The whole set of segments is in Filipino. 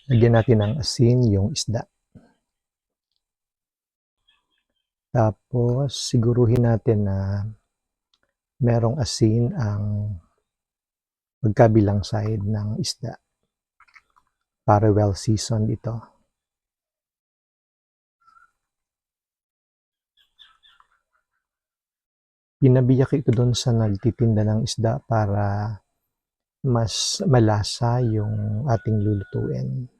Lagyan natin ng asin yung isda. Tapos, siguruhin natin na merong asin ang magkabilang side ng isda para well seasoned ito. Pinabiyak ito doon sa nagtitinda ng isda para mas malasa yung ating lulutuin.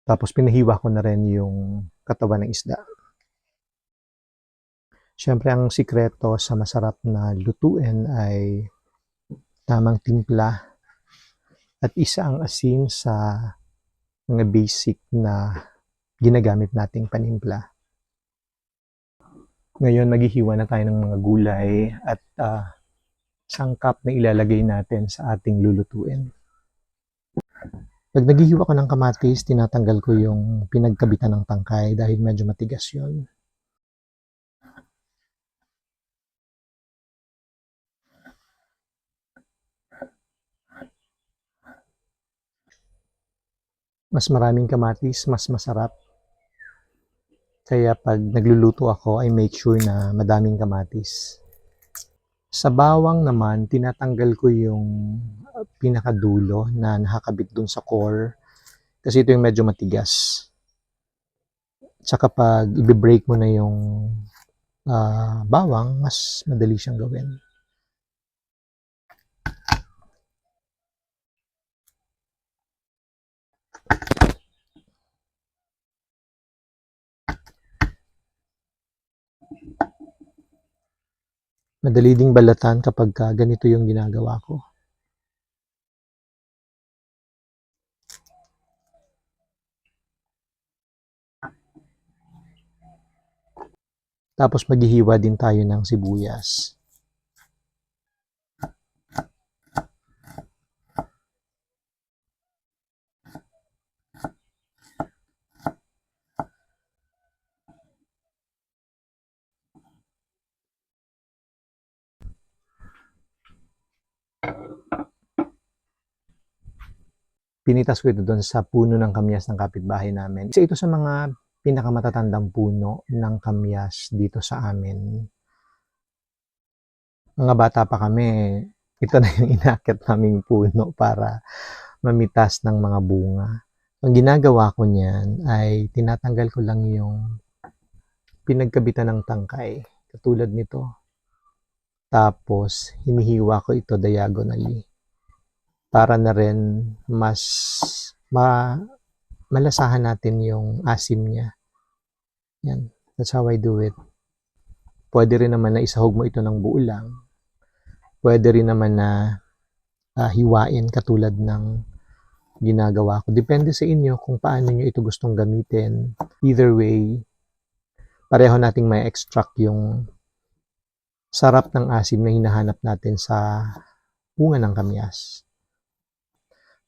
Tapos pinahiwa ko na rin yung katawan ng isda. Siyempre ang sikreto sa masarap na lutuin ay tamang timpla at isa ang asin sa mga basic na ginagamit nating panimpla. Ngayon maghihiwa na tayo ng mga gulay at sangkap na ilalagay natin sa ating lulutuin. Pag naghihiwa ko ng kamatis, tinatanggal ko yung pinagkabitan ng tangkay dahil medyo matigas yun. Mas maraming kamatis, mas masarap. Kaya pag nagluluto ako, I make sure na madaming kamatis. Sa bawang naman, tinatanggal ko yung pinakadulo na nakakabit dun sa core. Kasi ito yung medyo matigas. Tsaka pag i-break mo na yung bawang, mas madali siyang gawin. Madali ding balatan kapag ganito yung ginagawa ko. Tapos maghihiwa din tayo ng sibuyas. Pinitas ko ito doon sa puno ng kamyas ng kapitbahay namin. Isa ito sa mga pinakamatatandang puno ng kamyas dito sa amin. Mga bata pa kami, ito na yung inakyat naming puno para mamitas ng mga bunga. Ang ginagawa ko niyan ay tinatanggal ko lang yung pinagkabitan ng tangkay, katulad nito. Tapos, hinihiwa ko ito diagonally para na rin mas malasahan natin yung asim niya. Yan. That's how I do it. Pwede rin naman na isahog mo ito ng buo lang. Pwede rin naman na hiwain katulad ng ginagawa ko. Depende sa inyo kung paano nyo ito gustong gamitin. Either way, pareho nating may extract yung sarap ng asim na hinahanap natin sa bunga ng kamyas.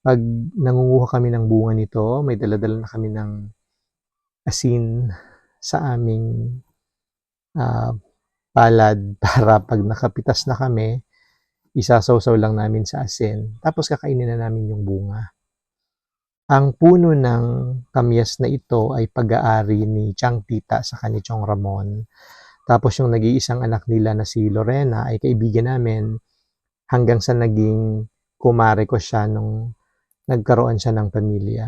Pag nangunguha kami ng bunga nito, may daladala na kami ng asin sa aming palad para pag nakapitas na kami, isasawsaw lang namin sa asin. Tapos kakainin na namin yung bunga. Ang puno ng kamyas na ito ay pag-aari ni Chang Tita sa ni Chong Ramon. Tapos yung nag-iisang anak nila na si Lorena ay kaibigan namin hanggang sa naging kumare ko siya nung nagkaroon siya ng pamilya.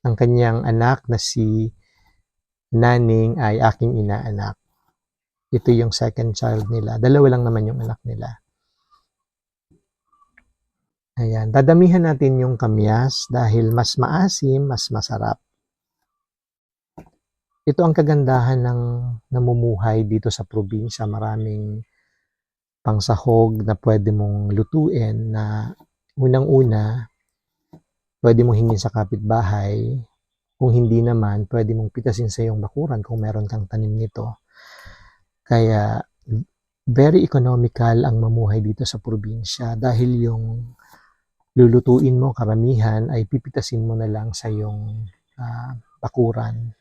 Ang kanyang anak na si Naning ay aking inaanak. Ito yung second child nila. Dalawa lang naman yung anak nila. Ayan. Dadamihan natin yung kamyas dahil mas maasim, mas masarap. Ito ang kagandahan ng namumuhay dito sa probinsya. Maraming pangsahog na pwede mong lutuin na unang-una, pwede mong hingin sa kapitbahay. Kung hindi naman, pwede mong pitasin sa iyong bakuran kung meron kang tanim nito. Kaya very economical ang mamuhay dito sa probinsya dahil yung lulutuin mo karamihan ay pipitasin mo na lang sa iyong bakuran.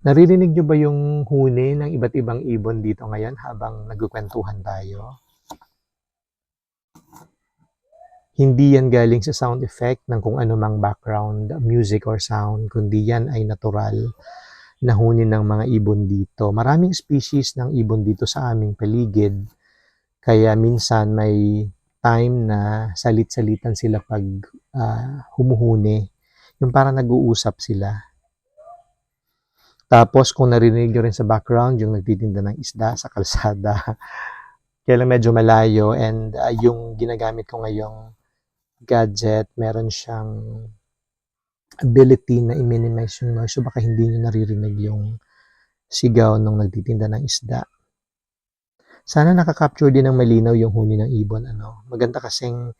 Naririnig niyo ba yung huni ng iba't ibang ibon dito ngayon habang nagkukwentuhan tayo? Hindi yan galing sa sound effect ng kung ano mang background music or sound, kundi yan ay natural na huni ng mga ibon dito. Maraming species ng ibon dito sa aming paligid, kaya minsan may time na salit-salitan sila pag humuhuni. Yung parang nag-uusap sila. Tapos kung narinig nyo rin sa background, yung nagtitinda ng isda sa kalsada. Kaya lang medyo malayo and yung ginagamit ko ngayong gadget, meron siyang ability na i-minimize yung noise. So baka hindi nyo naririnig yung sigaw nung nagtitinda ng isda. Sana nakaka-capture din ng malinaw yung huni ng ibon. Maganda kasing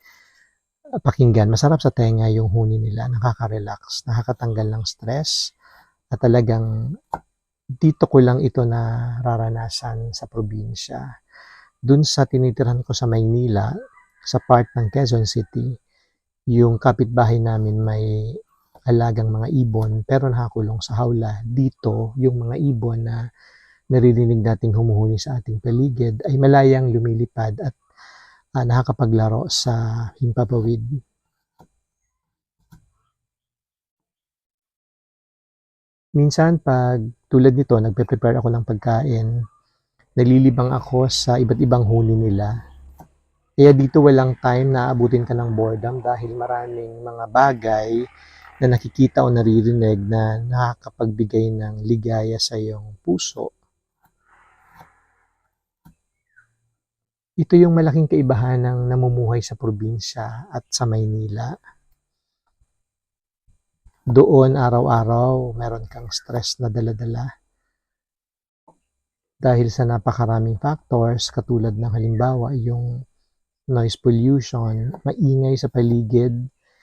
pakinggan. Masarap sa tenga yung huni nila. Nakaka-relax, nakakatanggal ng stress. At talagang dito ko lang ito nararanasan sa probinsya. Dun sa tinitirhan ko sa Maynila, sa part ng Quezon City, yung kapitbahay namin may alagang mga ibon pero nakakulong sa hawla. Dito, yung mga ibon na naririnig nating humuhuni sa ating paligid ay malayang lumilipad at nakakapaglaro sa himpapawid. Minsan pag tulad nito, nagpe-prepare ako ng pagkain, nalilibang ako sa iba't ibang huni nila. Kaya dito walang time na abutin ka ng boredom dahil maraming mga bagay na nakikita o naririnig na nakakapagbigay ng ligaya sa iyong puso. Ito yung malaking kaibahan ng namumuhay sa probinsya at sa Maynila. Doon araw-araw meron kang stress na dala-dala dahil sa napakaraming factors katulad ng halimbawa yung noise pollution, maingay sa paligid,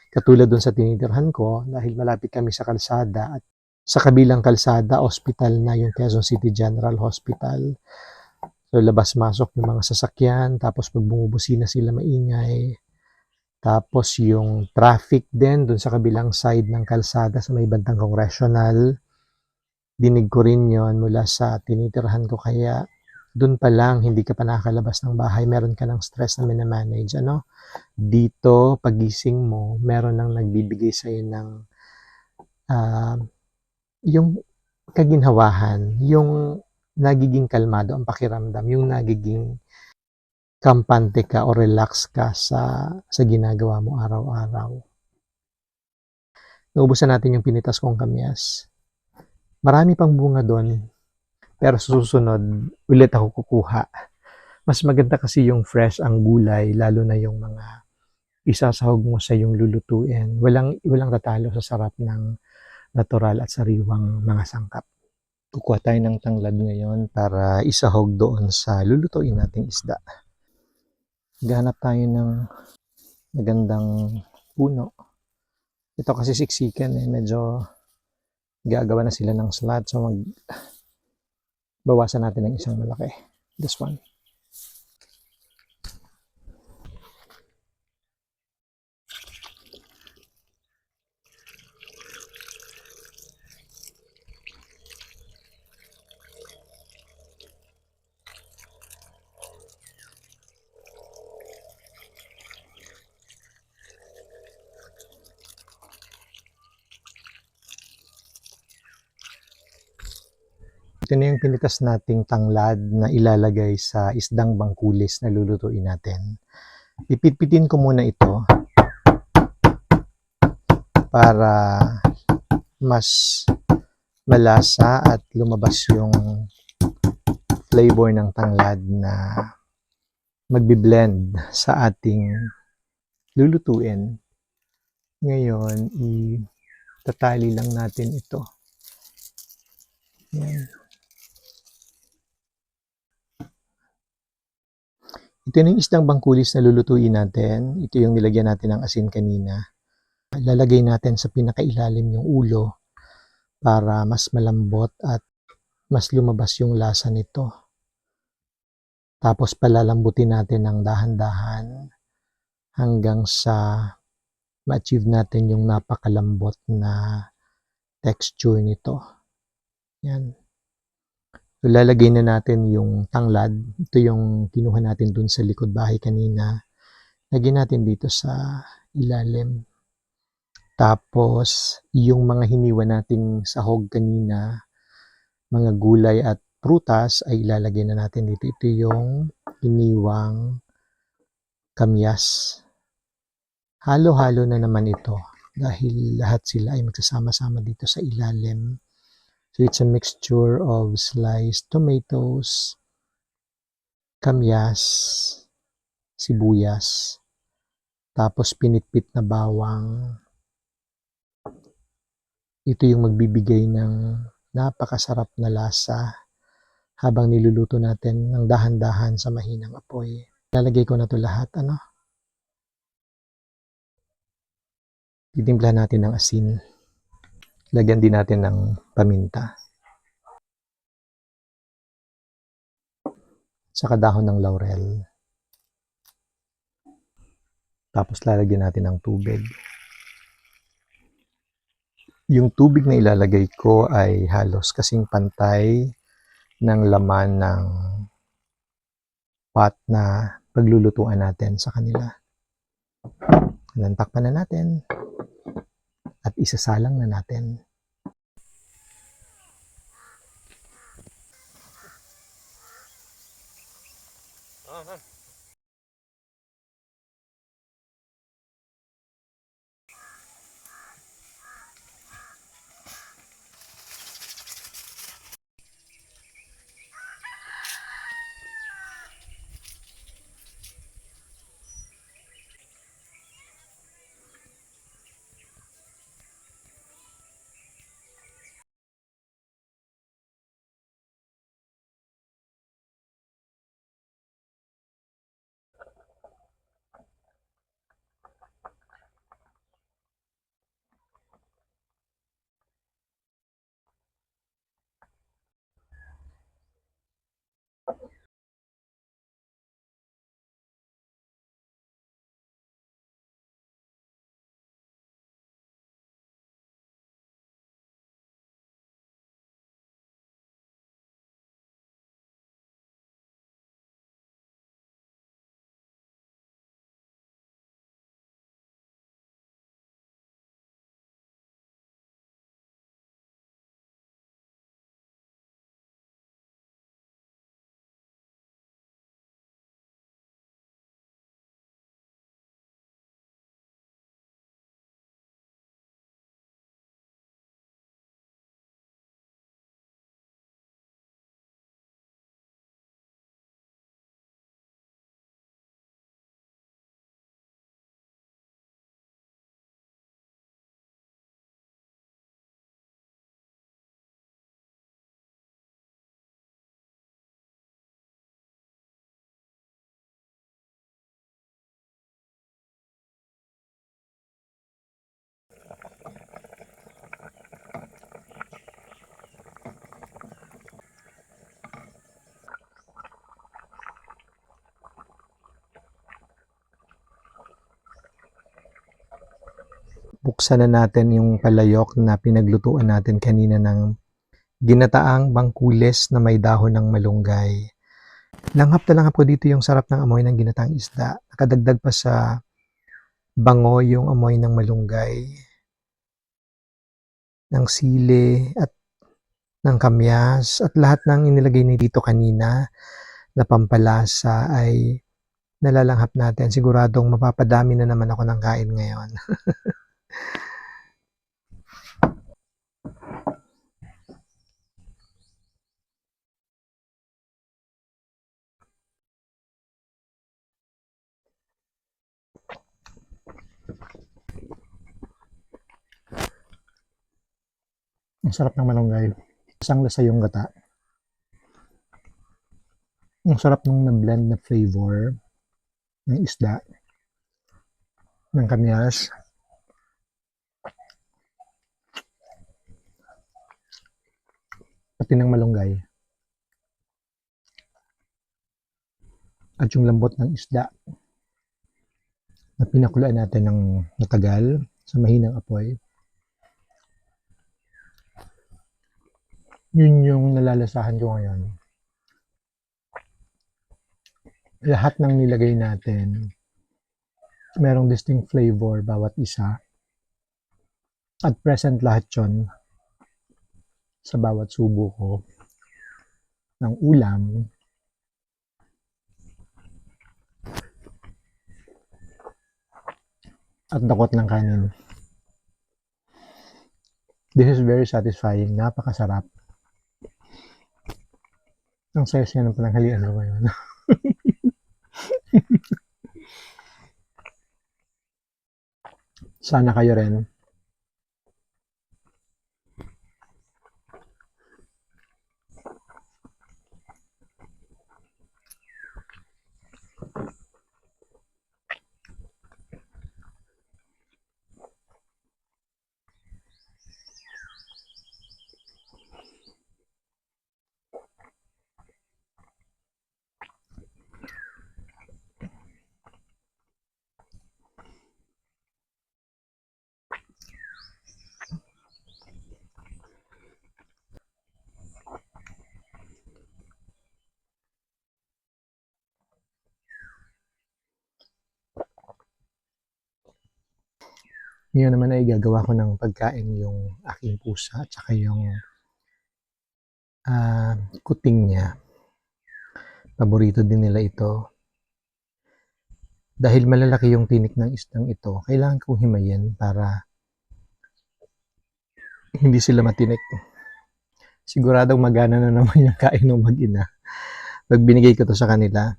katulad dun sa tinitirhan ko dahil malapit kami sa kalsada at sa kabilang kalsada, hospital na yung Quezon City General Hospital. So labas-masok yung mga sasakyan, tapos pag bumubusina sila maingay. Tapos yung traffic din dun sa kabilang side ng kalsada sa may bandang Congressional, dinig ko rin yon mula sa tinitirhan ko kaya dun pa lang hindi ka pa nakakalabas ng bahay, meron ka ng stress na minamanage. Dito, pagising mo, meron nang nagbibigay sa'yo ng yung kaginhawahan, yung nagiging kalmado ang pakiramdam, yung nagiging kampante ka o relax ka sa ginagawa mo araw-araw. Naubusan natin yung pinitas kong kamyas. Marami pang bunga doon, pero susunod, ulit ako kukuha. Mas maganda kasi yung fresh ang gulay, lalo na yung mga isasahog mo sa yung lulutuin. Walang tatalo sa sarap ng natural at sariwang mga sangkap. Kukuha tayo ng tanglad ngayon para isahog doon sa lulutuin nating isda. Gahanap tayo ng magandang puno. Ito kasi siksikan medyo gagawa na sila ng slat, so bawasan natin ng isang malaki. This one. Ito na yung pinitas nating tanglad na ilalagay sa isdang bangkulis na lulutuin natin. Ipitpitin ko muna ito para mas malasa at lumabas yung flavor ng tanglad na magbi-blend sa ating lulutuin. Ngayon, itatali lang natin ito. Yan. Ito na yung isdang bangkulis na lulutuin natin. Ito yung nilagyan natin ng asin kanina. Lalagay natin sa pinakailalim yung ulo para mas malambot at mas lumabas yung lasa nito. Tapos palalambutin natin ng dahan-dahan hanggang sa ma-achieve natin yung napakalambot na texture nito. Yan. So, lalagay na natin yung tanglad. Ito yung kinuha natin dun sa likod bahay kanina. Lagyan natin dito sa ilalim. Tapos, yung mga hiniwa nating sahog kanina, mga gulay at prutas ay ilalagay na natin dito. Ito yung hiniwang kamyas. Halo-halo na naman ito dahil lahat sila ay magsasama-sama dito sa ilalim. So it's a mixture of sliced tomatoes, kamyas, sibuyas, tapos pinitpit na bawang. Ito yung magbibigay ng napakasarap na lasa habang niluluto natin ng dahan-dahan sa mahinang apoy. Lalagay ko na to lahat, Titimpla natin ng asin. Lagyan din natin ng paminta. Saka dahon ng laurel. Tapos lalagyan natin ng tubig. Yung tubig na ilalagay ko ay halos kasing pantay ng laman ng pot na paglulutuan natin sa kanila. Takpan na natin at isasalang na natin. Buksan na natin yung palayok na pinaglutuan natin kanina ng ginataang bangkules na may dahon ng malunggay. Langhap na langhap ko dito yung sarap ng amoy ng ginataang isda. Nakadagdag pa sa bango yung amoy ng malunggay, ng sili at ng kamyas at lahat ng inilagay ni dito kanina na pampalasa ay nalalanghap natin. Siguradong mapapadami na naman ako ng kain ngayon. Ang sarap ng malunggay. Isang lasa yung gata. Ang sarap nung na-blend na flavor ng isda, ng kamyas, ng malunggay. At yung lambot ng isda na pinakuluan natin ng matagal sa mahinang apoy. Yun yung nalalasahan ko ngayon. Lahat ng nilagay natin, merong distinct flavor bawat isa. At present lahat yun sa bawat subo ko ng ulam. At dakot ng kanin. This is very satisfying. Napakasarap. Ang saya-saya ng pananghalian ko ngayon. Sana kayo rin. Ngayon naman ay gagawa ko ng pagkain yung aking pusa at saka yung kuting niya. Paborito din nila ito. Dahil malalaki yung tinik ng isdang ito, kailangan kong himayin para hindi sila matinik. Siguradong magana na naman yung kain ng mag-ina pag binigay ko to sa kanila.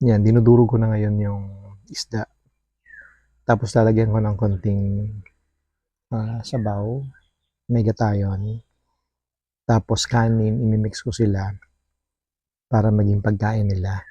Yan, dinudurog ko na ngayon yung isda. Tapos lalagyan ko ng konting sabaw, may gatayon. Tapos kanin, imimix ko sila para maging pagkain nila.